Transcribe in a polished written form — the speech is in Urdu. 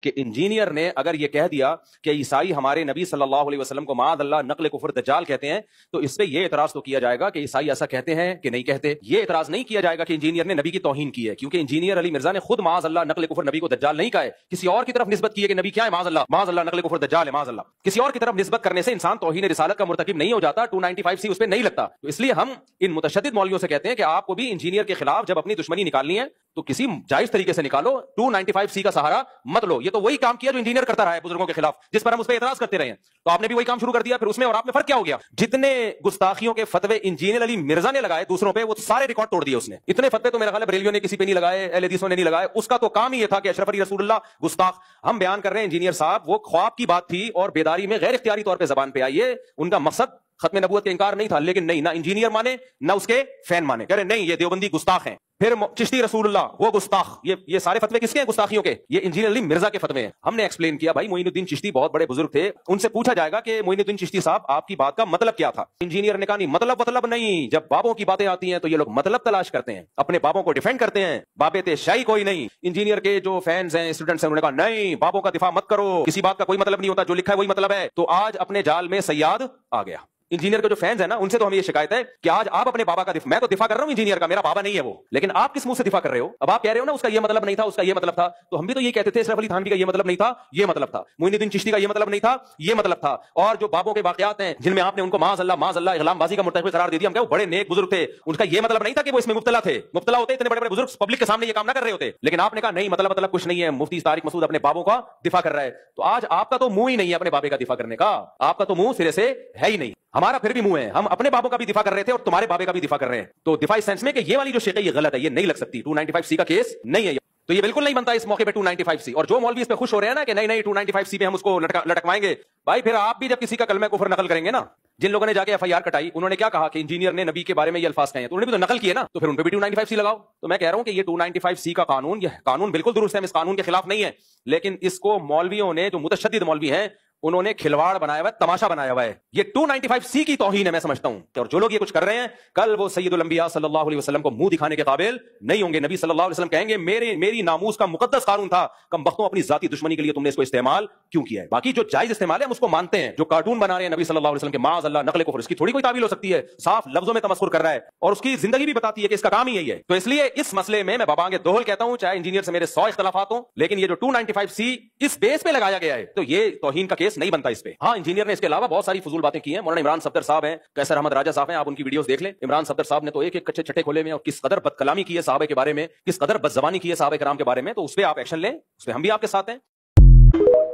کہ انجینئر نے اگر یہ کہہ دیا کہ عیسائی ہمارے نبی صلی اللہ علیہ وسلم کو معاذ اللہ نقل کفر دجال کہتے ہیں، تو اس پہ یہ اعتراض تو کیا جائے گا کہ عیسائی ایسا کہتے ہیں کہ نہیں کہتے. یہ اعتراض نہیں کیا جائے گا کہ انجینئر نے نبی کی توہین کی ہے، کیونکہ انجینئر علی مرزا نے خود معاذ اللہ نقل کفر نبی کو دجال نہیں کہا ہے، کسی اور کی طرف نسبت کی ہے کہ نبی کیا ہے، معاذ اللہ نقل کفر دجال ہے، معاذ اللہ. کسی اور کی طرف نسبت کرنے سے انسان توہین رسالت کا مرتکب نہیں ہو جاتا، 295C اس پہ نہیں لگتا. تو اس لیے ہم ان متشدد مولویوں سے کہتے ہیں کہ آپ کو بھی انجینئر کے خلاف جب اپنی دشمنی نکالنی ہے تو کسی جائز طریقے سے نکالو، 295C کا سہارا مت لو. یہ تو وہی کام کیا جو انجینئر کرتا رہا ہے بزرگوں کے خلاف، جس پر ہم اس پہ اعتراض کرتے رہے ہیں. تو آپ نے بھی وہی کام شروع کر دیا، پھر اس میں اور آپ میں فرق کیا ہو گیا؟ جتنے گستاخیوں کے فتوے انجینئر علی مرزا نے لگائے دوسروں پہ، وہ سارے ریکارڈ توڑ دیے اس نے. اتنے فتوے تو میرا خیال ہے بریلویوں نے کسی پہ نہیں لگائے، اہل حدیثوں نے نہیں لگائے. اس کا تو کام ہی یہ تھا کہ اشرف علی رسول اللہ گستاخ. ہم بیان کر رہے ہیں انجینئر صاحب وہ خواب کی بات تھی اور بیداری میں غیر اختیاری طور پہ زبان پہ آئی ہے. ان کا مقصد ختم نبوت کا انکار نہیں تھا، لیکن نہیں، نہ انجینئر مانے نہ اس کے فین مانے، کہہ رہے نہیں یہ دیوبندی گستاخ ہیں. پھر چشتی رسول اللہ وہ گستاخ. یہ سارے فتوے کس کے ہیں گستاخیوں کے؟ یہ انجینئر علی مرزا کے فتوے ہیں. ہم نے ایکسپلین کیا بھائی معین الدین چشتی بہت بڑے بزرگ تھے، ان سے پوچھا جائے گا کہ معین الدین چشتی صاحب آپ کی بات کا مطلب کیا تھا؟ انجینئر نے کہا نہیں مطلب نہیں. جب بابوں کی باتیں آتی ہیں تو یہ لوگ مطلب تلاش کرتے ہیں، اپنے بابوں کو ڈیفینڈ کرتے ہیں. بابے تے شاہی کوئی نہیں. انجینئر کے جو فینز ہیں اسٹوڈنٹس ہیں انہوں نے کہا نہیں بابوں کا دفاع مت کرو، کسی بات کا کوئی مطلب نہیں ہوتا، جو لکھا ہے وہی مطلب ہے. تو آج اپنے جال میں سیاد آ گیا. انجینئر کے جو فینز ہیں نا ان سے تو ہمیں یہ شکایت ہے کہ آج آپ اپنے بابا کا میں تو دفاع کر رہا ہوں انجینئر کا، میرا بابا نہیں ہے وہ، لیکن آپ کس منہ سے دفاع کر رہے ہو؟ اب آپ کہہ رہے ہو نا اس کا یہ مطلب نہیں تھا، اس کا یہ مطلب تھا. تو ہم بھی تو یہ کہتے تھے اشرف علی تھانوی کا یہ مطلب نہیں تھا، یہ مطلب تھا. معین الدین چشتی کا یہ مطلب نہیں تھا، یہ مطلب تھا. اور جو بابوں کے واقعات ہیں جن میں آپ نے ان کو معاذ اللہ اغلام بازی کا مرتکب قرار دے دیا، ہم کہا وہ بڑے نیک بزرگ تھے، ان کا یہ مطلب نہیں تھا کہ وہ اس میں مبتلا تھے. مبتلا ہوتے اتنے بڑے بڑے بزرگ پبلک کے سامنے یہ کام نہ کر رہے ہوتے. لیکن آپ نے کہا نہیں مطلب کچھ نہیں ہے، مفتی طارق مسعود اپنے بابوں کا دفاع کر رہا ہے. تو آج آپ کا تو منہ ہی نہیں ہے اپنے بابے کا دفاع کرنے کا، آپ کا تو منہ سرے سے ہے ہی نہیں. ہمارا پھر بھی منہ ہے، ہم اپنے بابوں کا بھی دفاع کر رہے تھے اور تمہارے بابے کا بھی دفاع کر رہے ہیں. تو دفاعی سینس میں کہ یہ والی جو شق ہے یہ غلط ہے، یہ نہیں لگ سکتی، 295C کا کیس نہیں ہے. تو یہ بالکل نہیں بنتا اس موقع پہ 295C. اور جو مولوی اس پہ خوش ہو رہے ہیں نا کہ نہیں 295C پہ ہم اس کو لٹکوائیں گے، بھائی پھر آپ بھی جب کسی کا کلمہ کفر نقل کریں گے نا، جن لوگوں نے جا کے FIR کٹائی انہوں نے کیا کہا کہ انجینئر نے نبی کے بارے میں یہ الفاظ کہے ہیں، تو انہوں نے بھی تو نقل کیے نا، تو پھر ان پہ بھی 295C لگاؤ. تو میں کہہ رہا ہوں کہ یہ 295C کا قانون، یہ قانون بالکل درست ہے، ہم اس قانون کے خلاف نہیں ہے، لیکن اس کو مولویوں نے جو متشدد مولوی ہیں انہوں نے کھلواڑ بنایا ہوا ہے، تماشا بنایا ہوا ہے. یہ 295C کی توہین ہے میں سمجھتا ہوں. اور جو لوگ یہ کچھ کر رہے ہیں کل وہ سید الانبیاء صلی اللہ علیہ وسلم کو منہ دکھانے کے قابل نہیں ہوں گے. نبی صلی اللہ علیہ وسلم کہیں گے میری ناموس کا مقدس قانون تھا، کم بختوں اپنی ذاتی دشمنی کے لیے تم نے اس کو استعمال کیوں کیا ہے؟ باقی جو جائز استعمال ہے ہم اس کو مانتے ہیں. جو کارٹون بنا رہے ہیں نبی صلی اللہ علیہ وسلم کے معاذ اللہ نقل کفر، اس کی تھوڑی کوئی تعویل ہو سکتی ہے. صاف لفظوں میں تمسخر کر رہا ہے اور اس کی زندگی بھی بتاتی ہے کہ اس کا کام ہی یہی ہے. تو اس لیے اس مسئلے میں بابانگ دوہل کہتا ہوں، چاہے انجینئر سے میرے 100 اختلافات ہوں، لیکن یہ جو 295C اس بیس پہ لگایا گیا ہے تو یہ توہین کا کیس نہیں بنتا اس پہ. ہاں انجینئر نے اس کے علاوہ بہت ساری فضول باتیں کی ہیں. مولانا عمران صفدر صاحب ہیں، کیسر احمد راجہ صاحب ہیں، آپ ان کی ویڈیوز دیکھ لیں. عمران صفدر صاحب نے تو ایک کچے چھٹے کھولے میں اور کس قدر بد کلامی کی ہے صحابہ کے بارے میں، کس قدر بد زبانی کی ہے صحابہ کرام کے بارے میں. تو اس پہ آپ ایکشن لیں، اس پہ ہم بھی آپ کے ساتھ ہیں.